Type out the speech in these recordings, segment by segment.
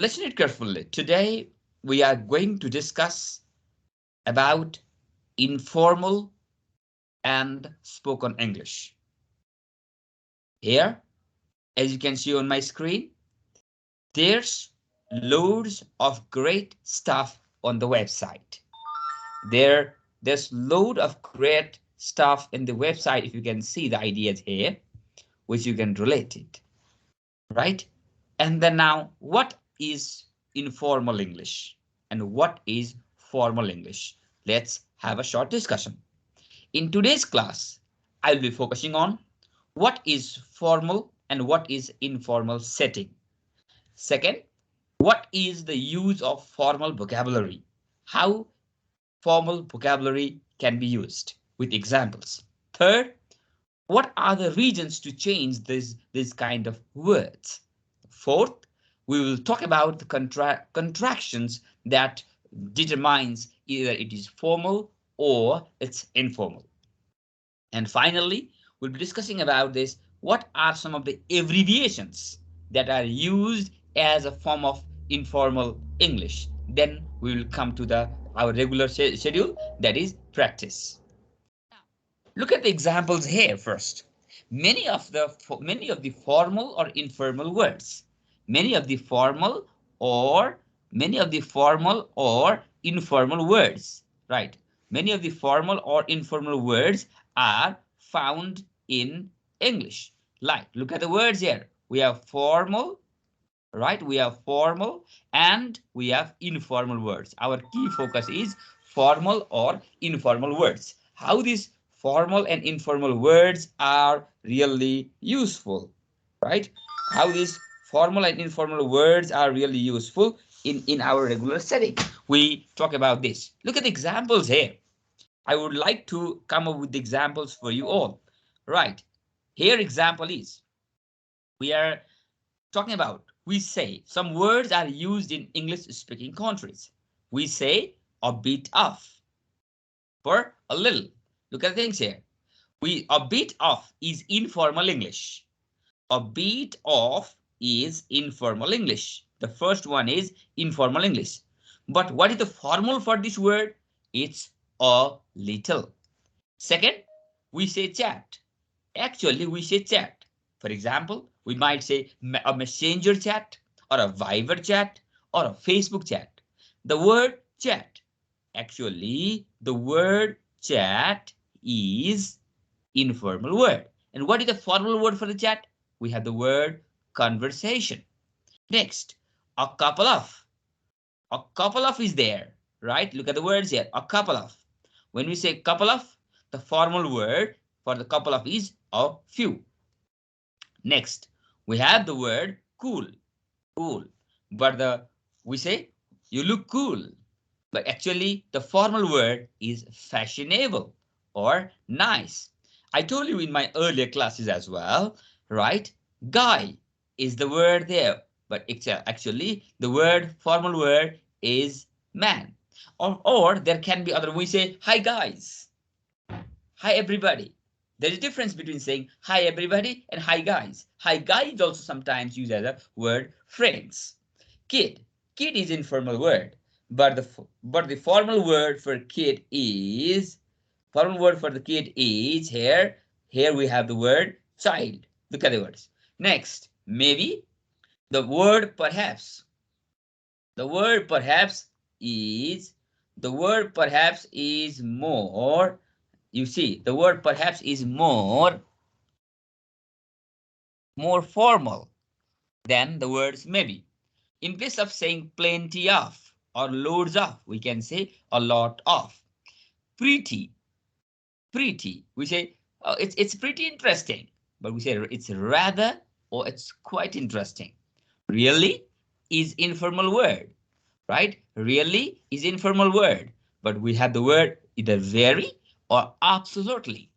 Listen it carefully. Today, we are going to discuss about informal and spoken English. Here, as you can see on my screen, there's loads of great stuff on the website. There's load of great stuff in the website. If you can see the ideas here, which you can relate it, right? And then now, what is informal English and what is formal English? Let's have a short discussion. In today's class, I'll be focusing on what is formal and what is informal setting. Second, what is the use of formal vocabulary? How formal vocabulary can be used with examples. Third, what are the reasons to change this kind of words? Fourth, we will talk about the contractions that determines either it is formal or it's informal. And finally, we'll be discussing about this. What are some of the abbreviations that are used as a form of informal English? Then we will come to our regular schedule, that is practice. Look at the examples here first. Many of the formal or informal words, many of the formal or informal words, right? Many of the formal or informal words are found in English. Like, look at the words here. We have formal, right? We have formal and we have informal words. Our key focus is formal or informal words. How these formal and informal words are really useful, right? How these formal and informal words are really useful in our regular setting. We talk about this. Look at the examples here. I would like to come up with examples for you all. Right. Here example is, we are talking about, we say some words are used in English speaking countries. We say a bit of for a little. Look at things here. A bit of is informal English. A bit of is informal English. The first one is informal English. But what is the formal for this word? It's a little. Second, we say chat. Actually, we say chat. For example, we might say a messenger chat or a Viber chat or a Facebook chat. The word chat. Actually, the word chat is informal word. And what is the formal word for the chat? We have the word conversation. Next, a couple of. A couple of is there, right? Look at the words here. A couple of. When we say couple of, the formal word for the couple of is a few. Next, we have the word cool. Cool. But we say you look cool. But actually, the formal word is fashionable or nice. I told you in my earlier classes as well, right? Guy is the word there, but actually the formal word is man. Or there can be other, we say, hi guys, hi everybody. There's a difference between saying hi everybody and hi guys. Hi guys also sometimes used as a word friends. Kid is informal word, but the formal word for kid is here. Here we have the word child. Look at the words. Next, maybe. The word perhaps. The word perhaps is more. You see, the word perhaps is more formal than the words maybe. In place of saying plenty of or loads of, we can say a lot of. Pretty. We say, oh, it's pretty interesting, but we say it's rather or it's quite interesting. Really is informal word, right? Really is informal word, but we have the word either very or absolutely.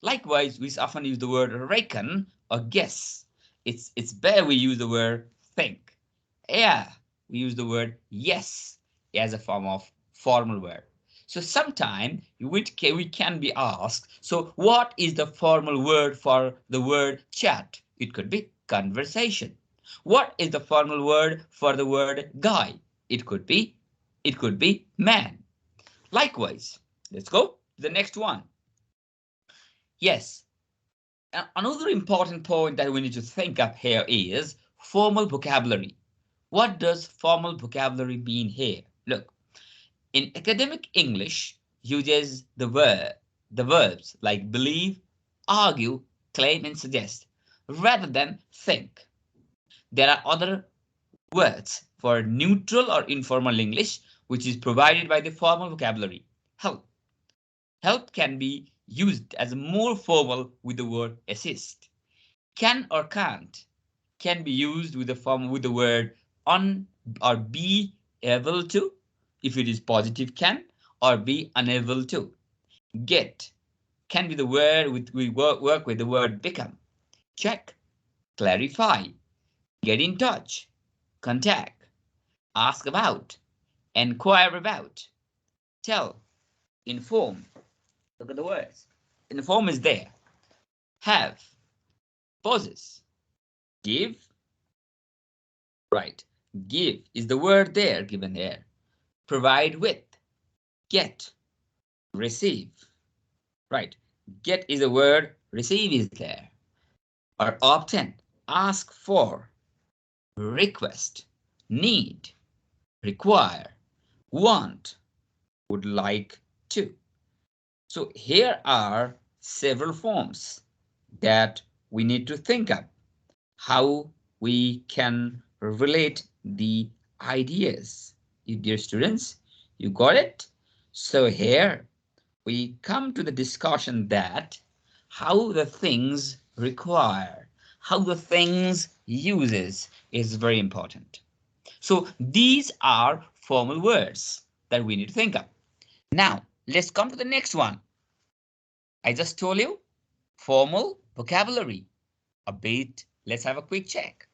Likewise, we often use the word reckon or guess. It's better we use the word think. Yeah, we use the word yes as a form of formal word. So sometime we can be asked, so what is the formal word for the word chat? It could be conversation. What is the formal word for the word guy? It could be man. Likewise, let's go to the next one. Yes, another important point that we need to think up here is formal vocabulary. What does formal vocabulary mean here? Look, in academic English, uses the verbs like believe, argue, claim, and suggest, rather than think. There are other words for neutral or informal English, which is provided by the formal vocabulary. Help. Help can be used as more formal with the word assist. Can or can't can be used with the form with the word un or be able to, if it is positive can, or be unable to. Get can be the word with we work with the word become. Check, clarify, get in touch, contact, ask about, inquire about, tell, inform. Look at the words. Inform is there. Have, possess, give. Right. Give is the word there given there. Provide with, get, receive. Right. Get is the word, receive is there. Or obtain, ask for, request, need, require, want, would like to. So here are several forms that we need to think of how we can relate the ideas. You dear students, you got it? So here we come to the discussion that how the things require, how the things uses is very important. So these are formal words that we need to think of. Now, let's come to the next one. I just told you formal vocabulary. A bit, let's have a quick check.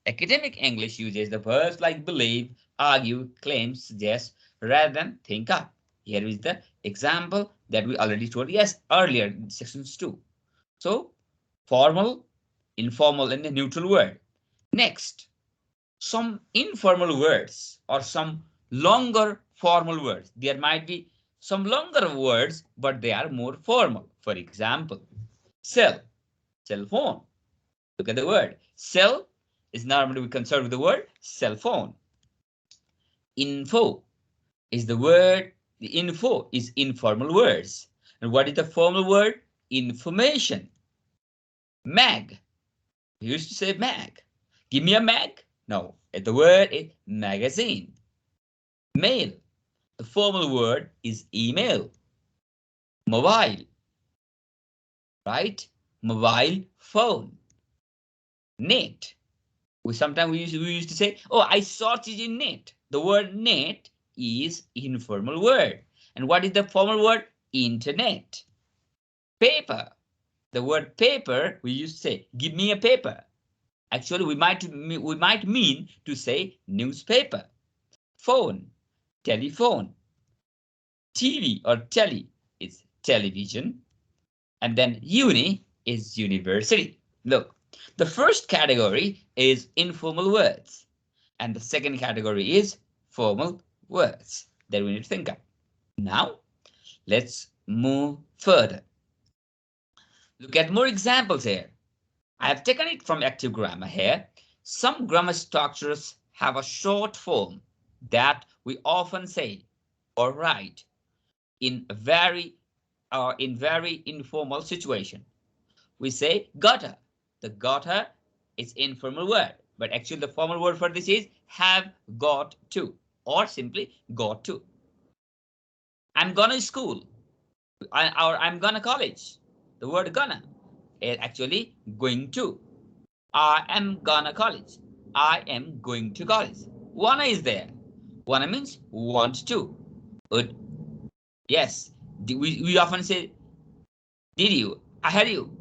Academic English uses the verbs like believe, argue, claim, suggest, rather than think up. Here is the example that we already told earlier in sections 2. So, formal, informal, and a neutral word. Next, some informal words or some longer formal words. There might be some longer words, but they are more formal. For example, cell, cell phone. Look at the word. Cell is normally we concerned with the word cell phone. Info is the word. The info is informal words. And what is the formal word? Information. Mag. We used to say mag. Give me a mag. No, the word is magazine. Mail. The formal word is email. Mobile. Right? Mobile phone. Net. We used to say, oh, I searched in net. The word net is informal word. And what is the formal word? Internet. Paper. The word paper, we used to say, give me a paper. Actually, we might mean to say newspaper. Phone, telephone. TV or tele is television. And then uni is university. Look, the first category is informal words. And the second category is formal words that we need to think of. Now, let's move further. Look at more examples here. I have taken it from active grammar here. Some grammar structures have a short form that we often say or write in very informal situation. We say gutter. The gutter is informal word, but actually the formal word for this is have got to, or simply got to. I'm gonna school, or I'm gonna college. The word gonna is actually going to. I am gonna college. I am going to college. Wanna is there. Wanna means want to. Would. Yes. We often say, did you? I had you.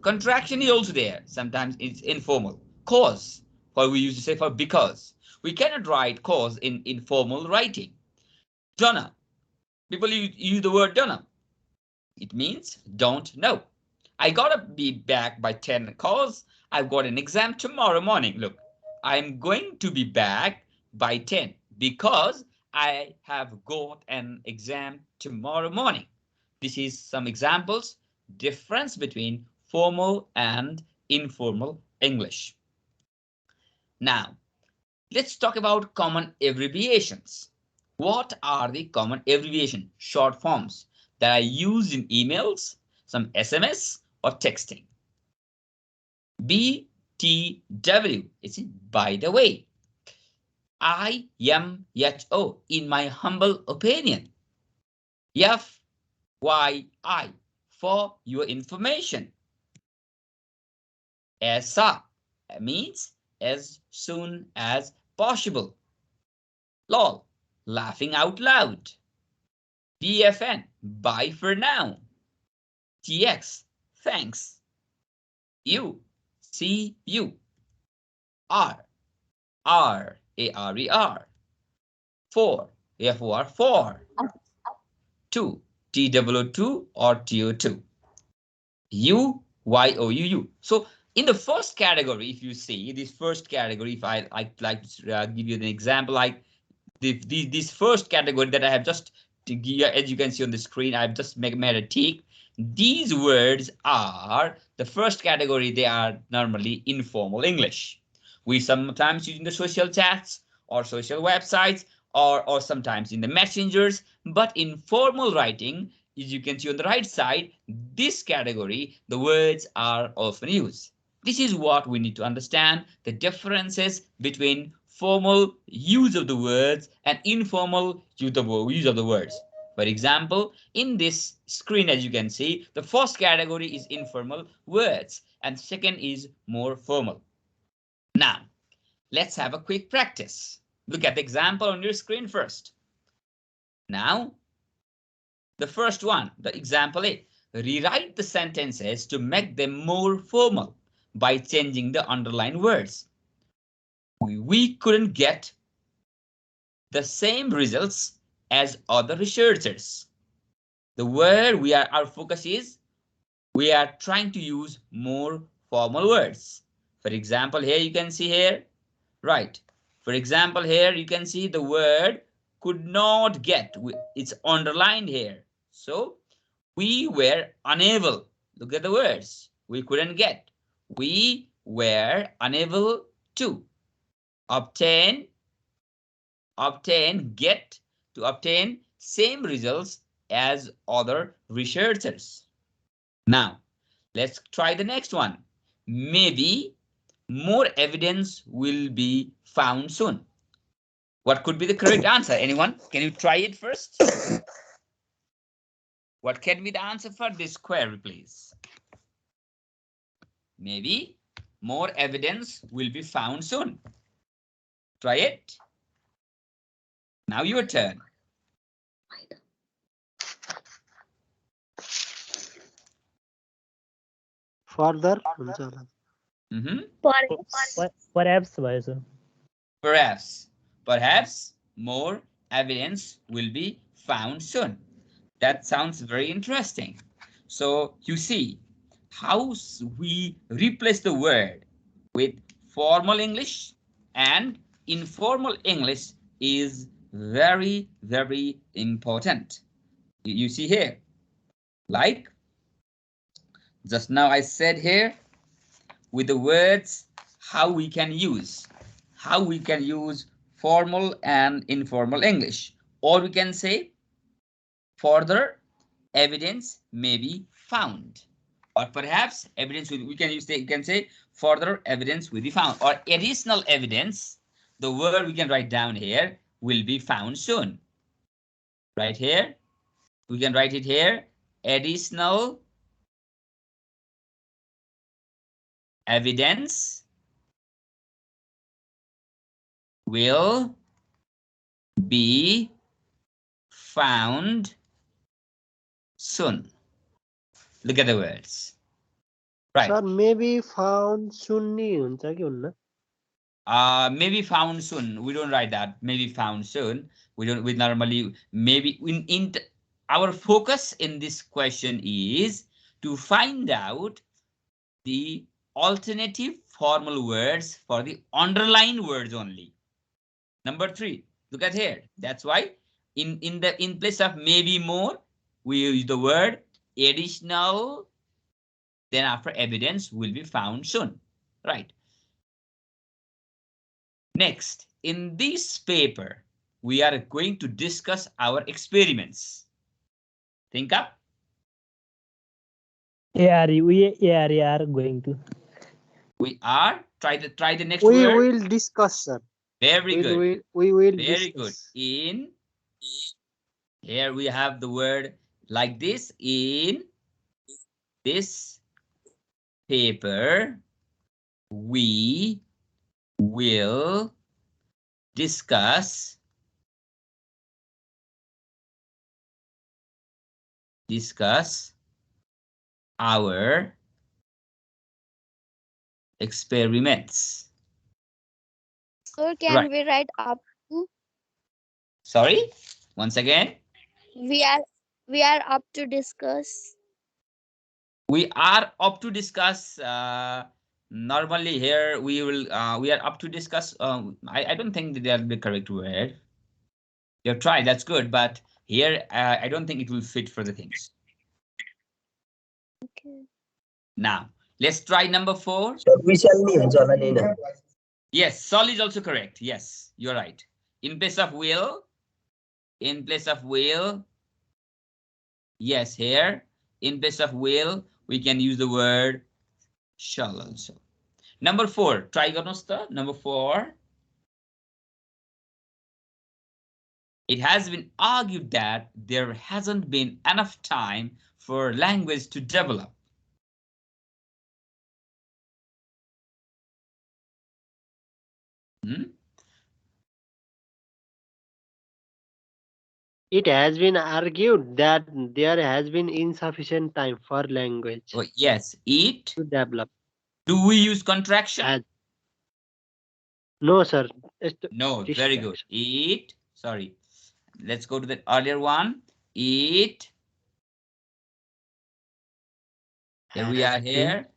Contraction is also there. Sometimes it's informal. Cause, or we used to say for because. We cannot write cause in informal writing. Dunno. People use the word dunno. It means don't know. I gotta be back by 10 cause I've got an exam tomorrow morning. Look, I'm going to be back by 10 because I have got an exam tomorrow morning. This is some examples, difference between formal and informal English. Now, let's talk about common abbreviations. What are the common abbreviation, short forms that are used in emails, some SMS or texting? BTW, it's by the way. IMHO, in my humble opinion. FYI, for your information. ASAP means as soon as possible. LOL, laughing out loud. BFN, bye for now. TX, thanks. You, see you. RARER. 4, FOR, 4. 2, TWO2 or TO2. UYOUU. So in the first category, if you see this first category, if I'd like to give you an example, like this first category that I have just, as you can see on the screen, I've just made a tick. These words are the first category. They are normally informal English. We sometimes use in the social chats or social websites or sometimes in the messengers, but in formal writing, as you can see on the right side, this category, the words are often used. This is what we need to understand, the differences between formal use of the words and informal use of the words. For example, in this screen, as you can see, the first category is informal words and second is more formal. Now, let's have a quick practice. Look at the example on your screen first. Now, the first one, the example A, rewrite the sentences to make them more formal by changing the underlined words. We couldn't get the same results as other researchers. The word our focus is, we are trying to use more formal words. For example, here you can see here, right? For example, here you can see the word could not get, it's underlined here. So we were unable, look at the words, we couldn't get. We were unable to obtain, get, to obtain same results as other researchers. Now, let's try the next one. Maybe more evidence will be found soon. What could be the correct answer? Anyone? Can you try it first? What can be the answer for this query, please? Maybe more evidence will be found soon. Try it. Now your turn. Further. Perhaps more evidence will be found soon. That sounds very interesting. So you see how we replace the word with formal English and informal English is very, very important. You see here, like just now I said here with the words how we can use formal and informal English, or we can say further evidence may be found, or perhaps evidence we can say further evidence will be found, or additional evidence, the word we can write down here, will be found soon. Right here, we can write it here, additional evidence will be found soon. Look at the words. Right. Sir, maybe found soon ni huncha ki hunna? Maybe found soon. We don't write that. Maybe found soon. We normally maybe our focus in this question is to find out the alternative formal words for the underlined words only. Number 3, look at here. That's why in place of maybe more, we use the word additional. Then after evidence will be found soon, right? Next, in this paper, we are going to discuss our experiments. Think up. Yeah, we are going to. We are try the next We word. will discuss, sir. Very good. We will Very good. discuss. In here we have the word like this. In this paper, we will discuss our experiments. So can Right. we write up to? Sorry, once again. We are we are up to discuss. We are up to discuss. Normally here we are up to discuss. I don't think that they are the correct word. You try, that's good, but here I don't think it will fit for the things. Okay. Now let's try number 4. Yes, Sol is also correct. Yes, you're right. In place of will, yes, here in place of will we can use the word shall also. Number 4, trigonosta. Number 4. It has been argued that there hasn't been enough time for language to develop. It has been argued that there has been insufficient time for language Oh, yes, it. to develop. Do we use contraction? No, sir. No, very good. It, sorry. Let's go to the earlier one. It. Here we are here.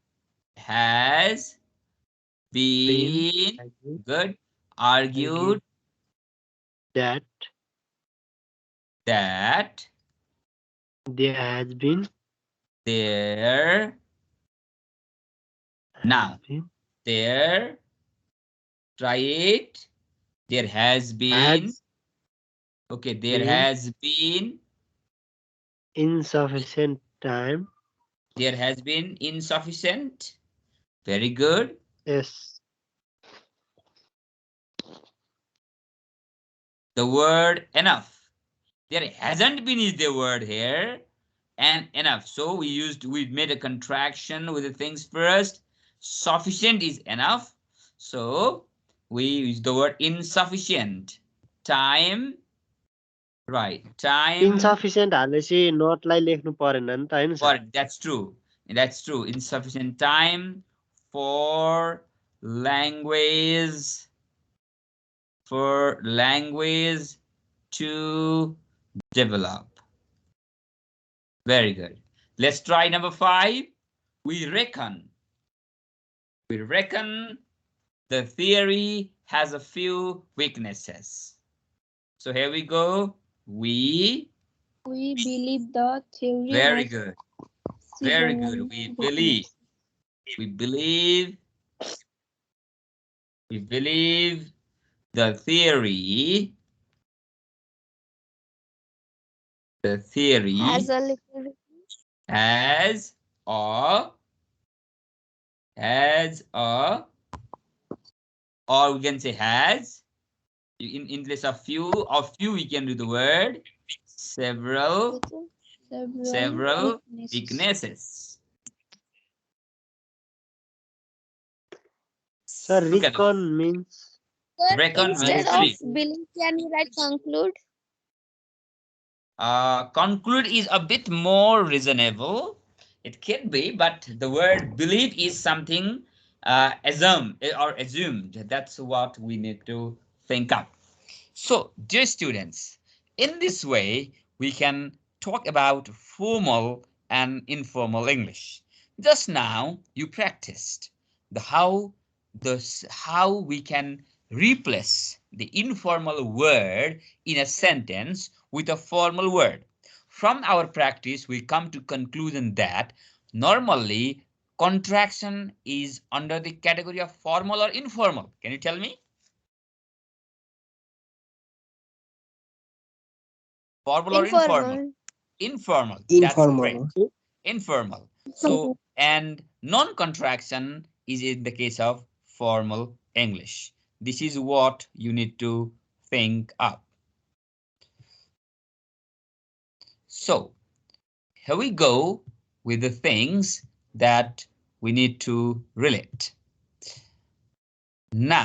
Has been good. Argued that there has been now there try it. There has been okay, there has been insufficient time. There has been insufficient. Very good. Yes. The word enough. There hasn't been is the word here. And enough. So we made a contraction with the things first. Sufficient is enough. So we use the word insufficient. Time. Right. Time. Insufficient हालेपछि नोटलाई लेख्नु परेन नि त हैन sir. That's true. That's true. Insufficient time for language to develop. Very good. Let's try number 5. We reckon the theory has a few weaknesses. So here we go. We believe the theory. Very good. Very good. We believe the theory has a little has or we can say has. In place of few we can do the word several weaknesses. Sir, reckon means reckon instead of believe, can you write conclude? Conclude is a bit more reasonable. It can be, but the word believe is something assumed. That's what we need to think of. So, dear students, in this way, we can talk about formal and informal English. Just now, you practiced how we can replace the informal word in a sentence with a formal word. From our practice, we come to conclusion that normally contraction is under the category of formal or informal. Can you tell me? Formal or informal? Informal. Informal. That's great. Informal. Informal. So, and non-contraction is in the case of formal English. This is what you need to think up. So, here we go with the things that we need to relate. Now,